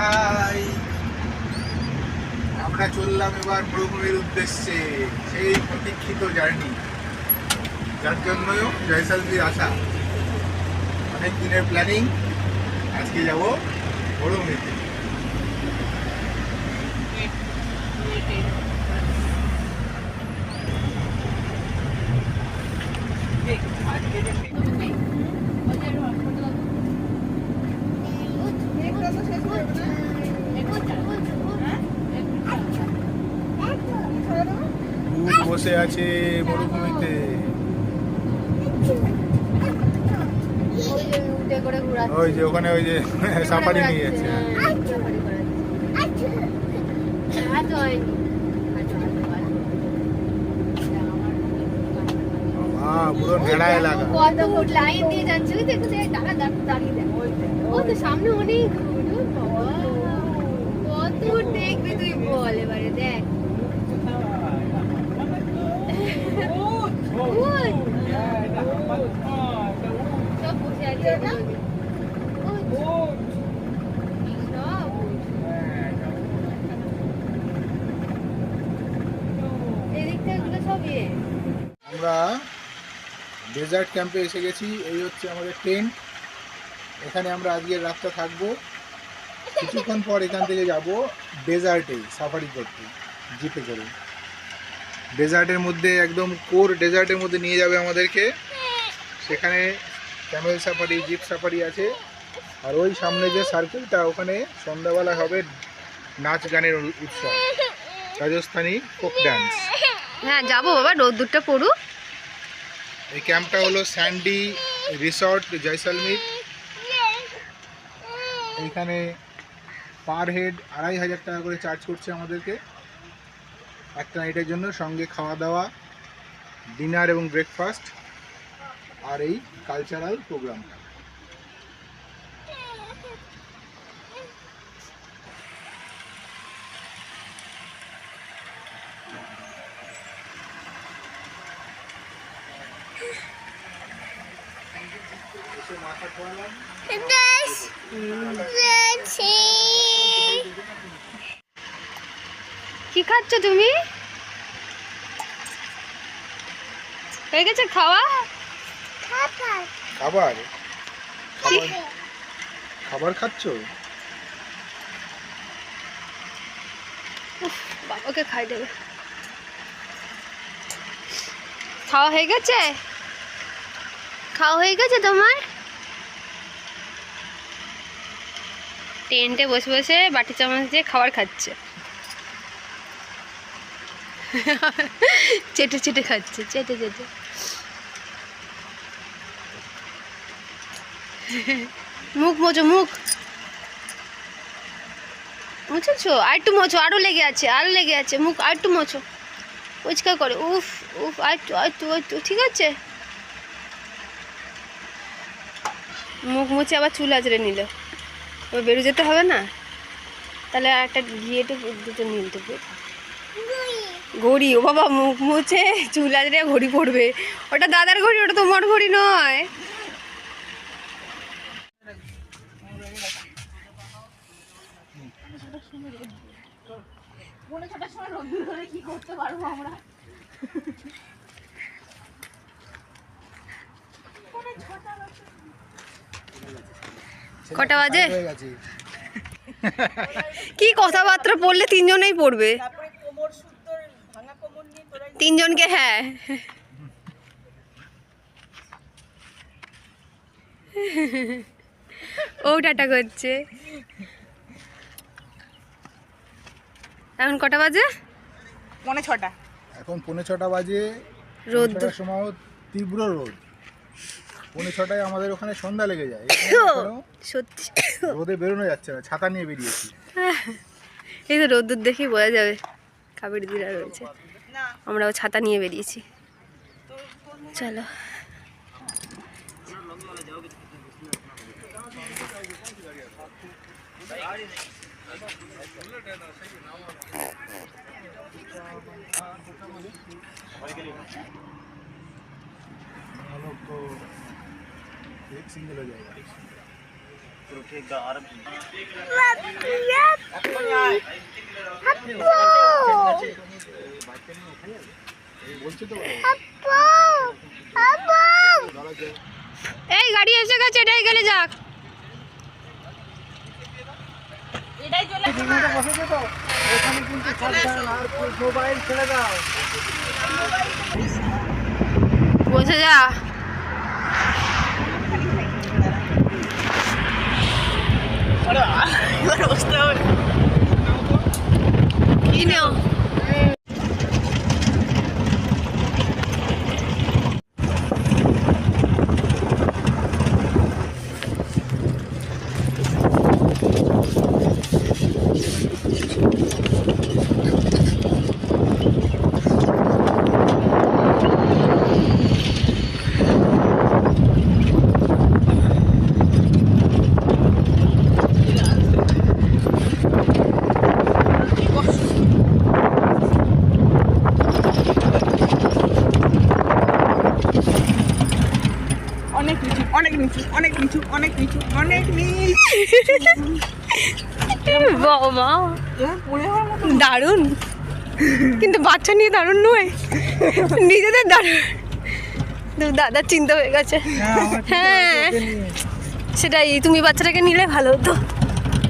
High, আমরা চললাম এবার মরুভূমির উদ্দেশ্যে, সেই প্রতীক্ষিত জার্নি, যার জন্য জয়সালমীর আসা। অনেক দিনের প্ল্যানিং, আজকে যাব মরুভূমিতে। বসে আছে মরুভূমিতে। ওই যে ওখানে ওই যে সাফারি নিয়ে যাচ্ছে। পুরো ঘেরা এলাকা। কত ফুট লাইন দিয়ে যাচ্ছে, দেখো দাঁড়িয়ে দেখ, ও তো সামনে অনেক কত ফুট দেখবি তুই বল এবারে দেখ। সব বসে আছে আমরা ডেজার্ট ক্যাম্পে এসে গেছি। এই হচ্ছে আমাদের টেন্ট, এখানে আমরা আজকের রাতটা থাকবো। কিছুক্ষণ পর এখান থেকে যাব ডেজার্টে সাফারি করতে, জিপে করে। ডেজার্টের মধ্যে একদম কোর ডেজার্টের মধ্যে নিয়ে যাবে আমাদেরকে। সেখানে ক্যামেল সাফারি, জিপ সাফারি আছে। আর ওই সামনে যে সার্কেলটা, ওখানে সন্ধ্যাবেলা হবে নাচ গানের উৎসব, রাজস্থানী ফোক ডান্স। হ্যাঁ যাবো বাবা, রোদ্দুরটা পড়ুক। এই ক্যাম্পটা হলো স্যান্ডি রিসর্ট, জয়সালমীর। এইখানে পার হেড 2500 টাকা করে চার্জ করছে আমাদেরকে একটা নাইটের জন্য, সঙ্গে খাওয়া দাওয়া, ডিনার এবং ব্রেকফাস্ট, আর এই কালচারাল প্রোগ্রামটা। কি খাচ্ছ তুমি? হয়ে গেছে খাওয়া? খাবার খাবার খাচ্ছ? বাবাকে খাই দেবে। খাওয়া হয়ে গেছে? খাওয়া হয়ে গেছে তোমার? টেন্টে বসে বসে বাটি চামচ দিয়ে খাবার খাচ্ছে, চেটে চেটে খাচ্ছে, চেটে চেটে। মুখ মোছো, মুখ মুছেছো? আর একটু মোছো, আরো লেগে আছে, আরো লেগে আছে, মুখ আর একটু মোছো, পরিষ্কার করে। উফ উফ, আর একটু, ঠিক আছে। মুখ মুছে আবার চুল আঁচড়ে নিল। এবার বেরো যেতে হবে না, তাহলে আর একটা গিয়েটে দুটো নিয়ে দেবে। ঘড়ি? ও বাবা, মুখ মুছে চুল আঁচড়ে ঘড়ি পড়বে? ওটা দাদার ঘড়ি, ওটা তোমার ঘড়ি নয়। কটা বাজে? কি কথাবার্তা পড়লে তিনজনেই পড়বে, তিনজনকে। হ্যাঁ ও টাটা করছে। এখন কটা বাজে? 6:45। এখন 6:45 বাজে। রোদ সময় তীব্র রোদ। 6:45 আমাদের ওখানে সন্ধ্যা লেগে যায়। সত্যি রোদে বেরোনো যাচ্ছে না, ছাতা নিয়ে বেরিয়েছি। এই তো রোদ্দুর দেখি বোঝা যাবে কাবেরি দিরা রয়েছে, আমরাও ছাতা নিয়ে বেরিয়েছি। চলো एक सिंगल हो जाएगा। এই গাড়ি এসে গেছে, এটাই গেলে যাক। বসে যা। কি নেও? বাবা দারুণ, কিন্তু বাচ্চা নিয়ে দারুণ নয়, নিজেদের দারুণ। দাদার চিন্তা হয়ে গেছে। হ্যাঁ সেটাই, তুমি বাচ্চাটাকে নিলে ভালো হতো।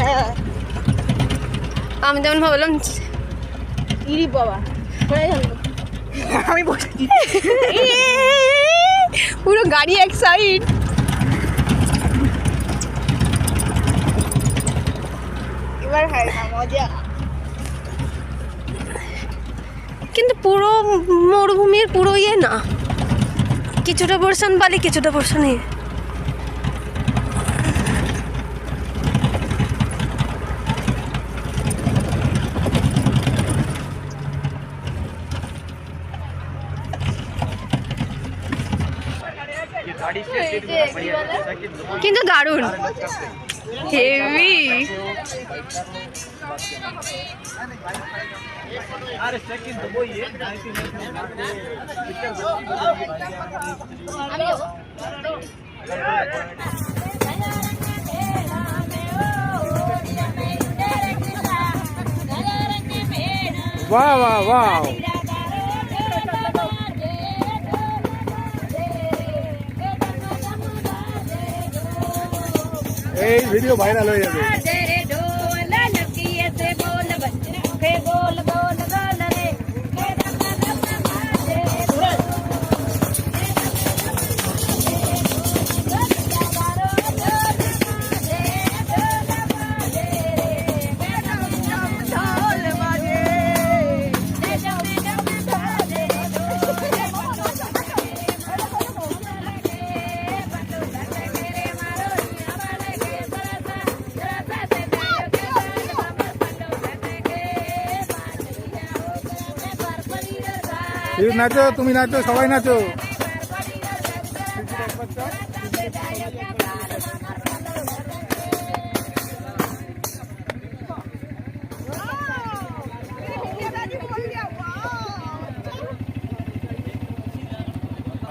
হ্যাঁ আমি যেমন ভাবলাম ইরি বাবা আমি বসেছি পুরো গাড়ি এক সাইড। এবার হয় না মজা, কিন্তু পুরো মরুভূমির পুরো ইয়ে না, কিছুটা পোর্শন বালি কিছুটা পোর্শন ইয়ে। কিন্তু দারুণ হেভি। वाह वाह वाह, এই ভিডিও ভাইরাল হয়ে যাবে। নাচো, তুমি নাচো, সবাই নাচো।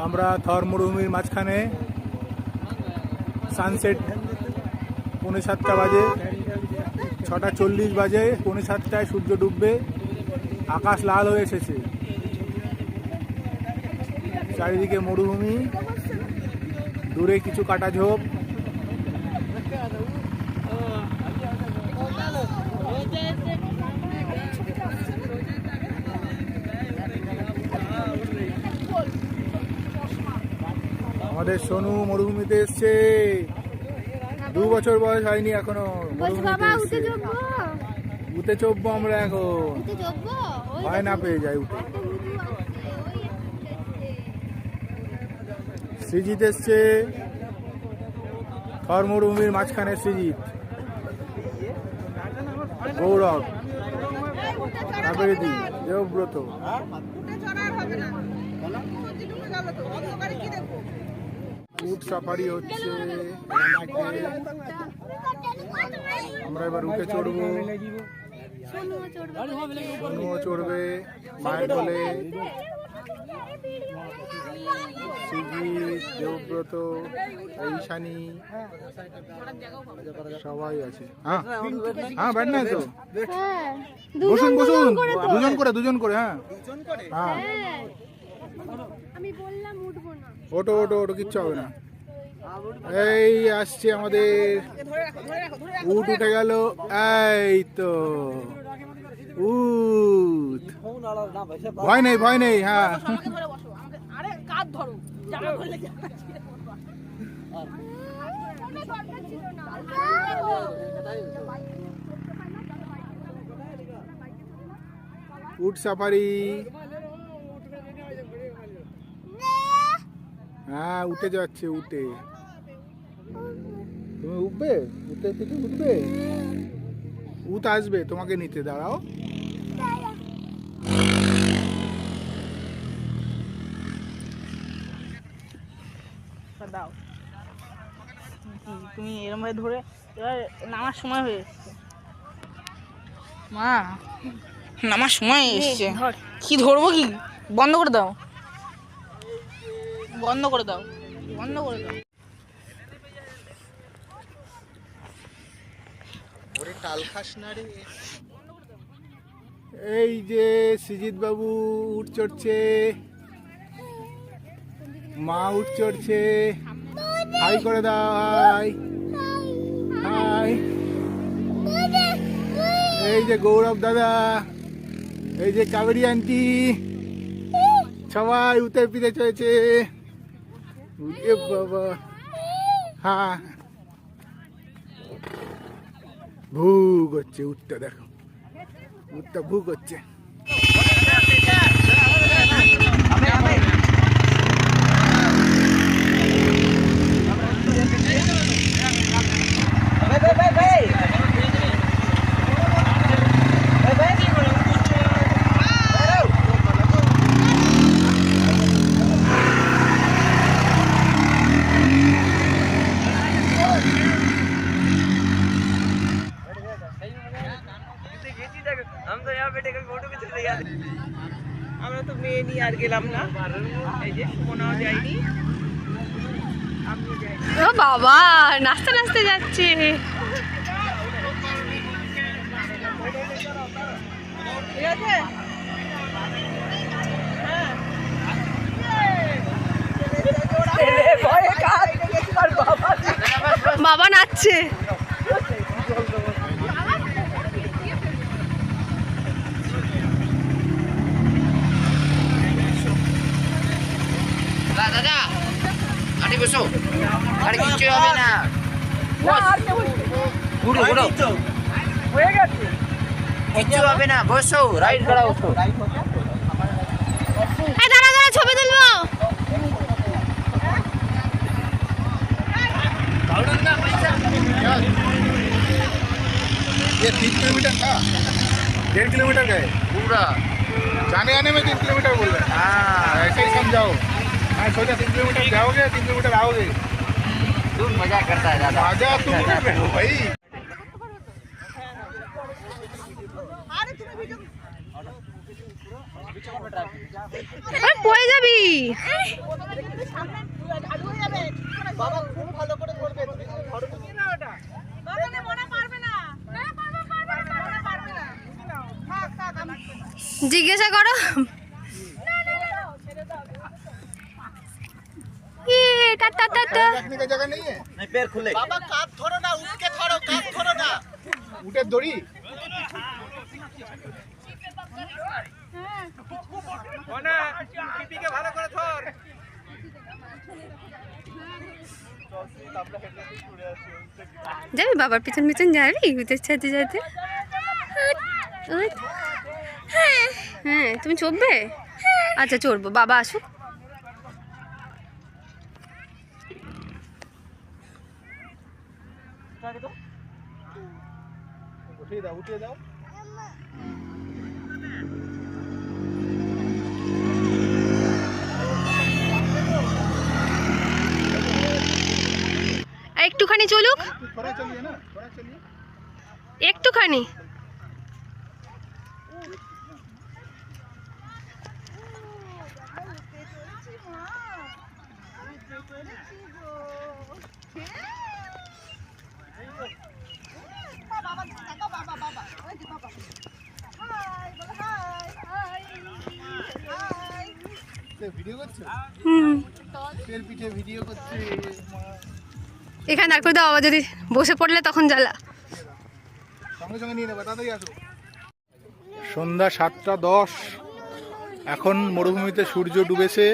আমরা থর মরুভূমির মাঝখানে, সানসেট 7:45 বাজে, 6:40 বাজে, 7:45 সূর্য ডুববে, আকাশ লাল হয়ে এসেছে, চারিদিকে মরুভূমি, দূরে কিছু কাটা ঝোপ। আমাদের সোনু মরুভূমিতে এসছে, 2 বছর বয়স হয়নি এখনো, উঠে চড়বো আমরা এখন, হয় না পেয়ে যাই উঠে। সৃজিত এসছে, থর মরুভূমির মাঝখানে সৃজিত, গৌরব, কাবেরী, দেবব্রত। উট সাফারি হচ্ছে, আমরা এবার উঠে চড়বো, সোনুও চড়বে মায়ের কোলে, সৃজিত, দেবব্রত, ঈশানী সবাই আছে। হ্যাঁ হ্যাঁ, ব্যাট নাই তো, বসুন বসুন, দুজন করে। হ্যাঁ হ্যাঁ, আমি বললাম উঠবো না। ওটো ওটো ওটো, কিচ্ছু হবে না। এই আসছে আমাদের উট, উঠে গেল। এই তো উট, ভয় নেই ভয় নেই। হ্যাঁ উট সাফারি। হ্যাঁ উঠে যাচ্ছে, উঠে। তুমি উঠবে, উঠে থেকে উঠবে, উট আসবে তোমাকে নিতে, দাঁড়াও। দাও তুমি এরম ভাবে ধরে, এবার নামার সময় হয়ে এসছে মা, নামার সময় এসছে। কি ধরবো, কি বন্ধ করে দাও, বন্ধ করে দাও, বন্ধ করে দাও। এই যে সৃজিত বাবু উঠ চড়ছে, মা উঠ চড়ছে। হাই করে দাও, হাই হাই। এই যে গৌরব দাদা, এই যে কাবেরী আন্টি, সবাই উঠে পিঠে চলেছে। বাবা, হ্যাঁ ভু করছে উঠটা, দেখো উঠটা ভু করছে। আমরা তো মেয়ে নিয়ে আর গেলাম না, এই যে সুমনাও যায়নি, আপনি যাইনি। ও বাবা, নাচতে নাচতে যাচ্ছে। ঠিক আছে, বাবা নাচছে। দাদা আরে বসো, আরে কিচ্ছু হবে না, ঘুরো ঘুরো, হয়ে গেছে। কিচ্ছু হবে না, বসো, রাইট করা বসো। এই দাঁড়া দাঁড়া, ছবি তুলবো। ये 3 किलोमीटर था, 1.5 किलोमीटर गए पूरा, जाने आने में 3 किलोमीटर बोल रहे हैं। हाँ ऐसे ही समझाओ। मैं सोचा 3 किलोमीटर जाओगे, 3 किलोमीटर आओगे। तुम मजा करता है दादा। आजा तुम कर रहे हो भाई। আরে পড়ে যাবি। বাবা খুব ভালো করে করবে, তুমি ধরো না ওটা, বাবা মনে পারবে না, পারবে না। থাক থাক, আমি জিজ্ঞাসা করো। Tata tata. रखने का जगह नहीं है। नहीं पैर खुले, বাবা কাঁধ ধরো না, উঠকে ধরো, কাঁধ ধরো না। उठे दौड़ी। যাবি বাবার পিছন পিছন যাবি উঠে যেতে যেতে? হ্যাঁ তুমি চড়বে? আচ্ছা চড়বো, বাবা আসুক। उठे दाओ, उठे दाओ। একটুখানি চলুক, थोड़ा चलिए ना, थोड़ा चलिए। একটুখানি। ভিডিও করছো? হুম এর পিঠে ভিডিও করছে মা। এখানে দাঁড় করে দাও, আবার যদি বসে পড়লে তখন জ্বালা। সঙ্গে সঙ্গে নিয়ে নেবে, তাড়াতাড়ি আসো। সন্ধ্যা 7:10, এখন মরুভূমিতে সূর্য ডুবেছে।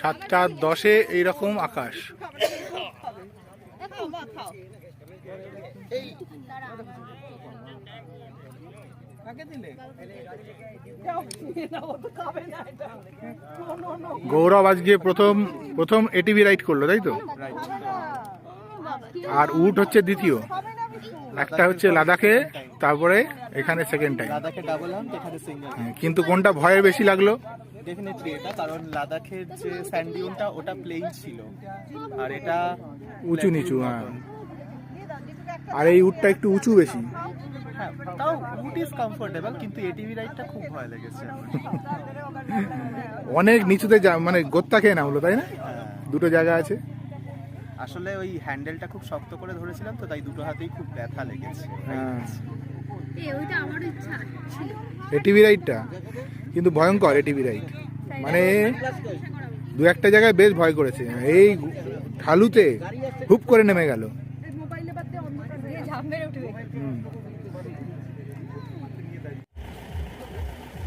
7:10 এইরকম আকাশ। গৌরব আজকে প্রথম এটিভি রাইড করলো, তাই তো? আর উট হচ্ছে দ্বিতীয়। একটা হচ্ছে লাদাখে, তারপরে এখানে সেকেন্ড টাইম। লাদাখে ডাবল হাম্প, এখানে সিঙ্গেল। কিন্তু কোনটা ভয়ের বেশি লাগলো? ডেফিনেটলি এটা, কারণ লাদাখের যে স্যান্ডিউনটা ওটা প্লেন ছিল, আর এটা উঁচু নিচু। হ্যাঁ, আর এই উটটা একটু উঁচু বেশি। হ্যাঁ, তাও উট ইজ কমফোর্টেবল, কিন্তু এটিভি রাইডটা খুব ভয় লেগেছে আমার। অনেক নিচুতে মানে গোত্তা খেয়ে নামলো, তাই না? হ্যাঁ, দুটো জায়গা আছে। আসলে ওই হ্যান্ডেলটা খুব শক্ত করে ধরেছিলাম তো, তাই দুটো হাতেই খুব ব্যথা লেগেছে। হ্যাঁ, এটিভি রাইডটা কিন্তু ভয়ঙ্কর। এটিভি রাইড মানে দু একটা জায়গায় বেশ ভয় করেছে। এই ঢালুতে হুপ করে নেমে গেল।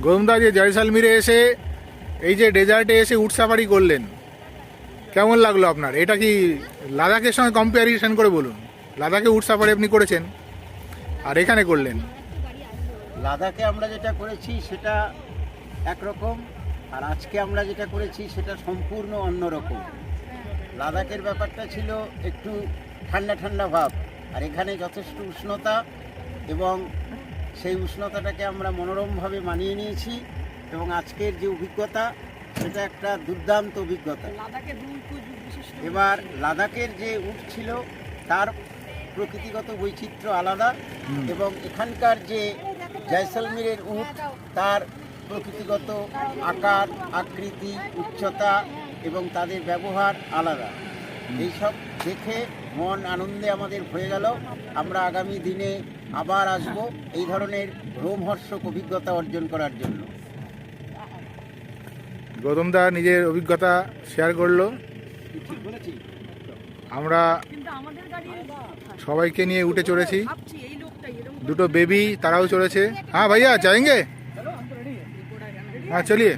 গৌতমদা, যে জয়সালমীরে এসে এই যে ডেজার্টে এসে উট সাফারি করলেন, কেমন লাগলো আপনার? এটা কি লাদাখের সঙ্গে কম্পারিজন করে বলুন। লাদাখে উট সাফারি আপনি করেছেন, আর এখানে করলেন। লাদাখে আমরা যেটা করেছি সেটা একরকম, আর আজকে আমরা যেটা করেছি সেটা সম্পূর্ণ অন্যরকম। লাদাখের ব্যাপারটা ছিল একটু ঠান্ডা ঠান্ডা ভাব, আর এখানে যথেষ্ট উষ্ণতা, এবং সেই উষ্ণতাটাকে আমরা মনোরমভাবে মানিয়ে নিয়েছি। এবং আজকের যে অভিজ্ঞতা সেটা একটা দুর্দান্ত অভিজ্ঞতা। এবার লাদাখের যে উট ছিল তার প্রকৃতিগত বৈচিত্র্য আলাদা, এবং এখানকার যে জয়সলমীরের উট তার প্রকৃতিগত আকার, আকৃতি, উচ্চতা এবং তাদের ব্যবহার আলাদা। এইসব দেখে মন আনন্দে আমাদের ভরে গেল। আমরা আগামী দিনে আবার আসব এই ধরনের রোমহর্ষক অভিজ্ঞতা অর্জন করার জন্য। গৌতমদা নিজের অভিজ্ঞতা শেয়ার করলো। আমরা সবাইকে নিয়ে উঠে চড়েছি। দুটো বেবি তারাও চড়েছে। হ্যাঁ ভাইয়া, যাएंगे? হ্যাঁ চলিয়ে।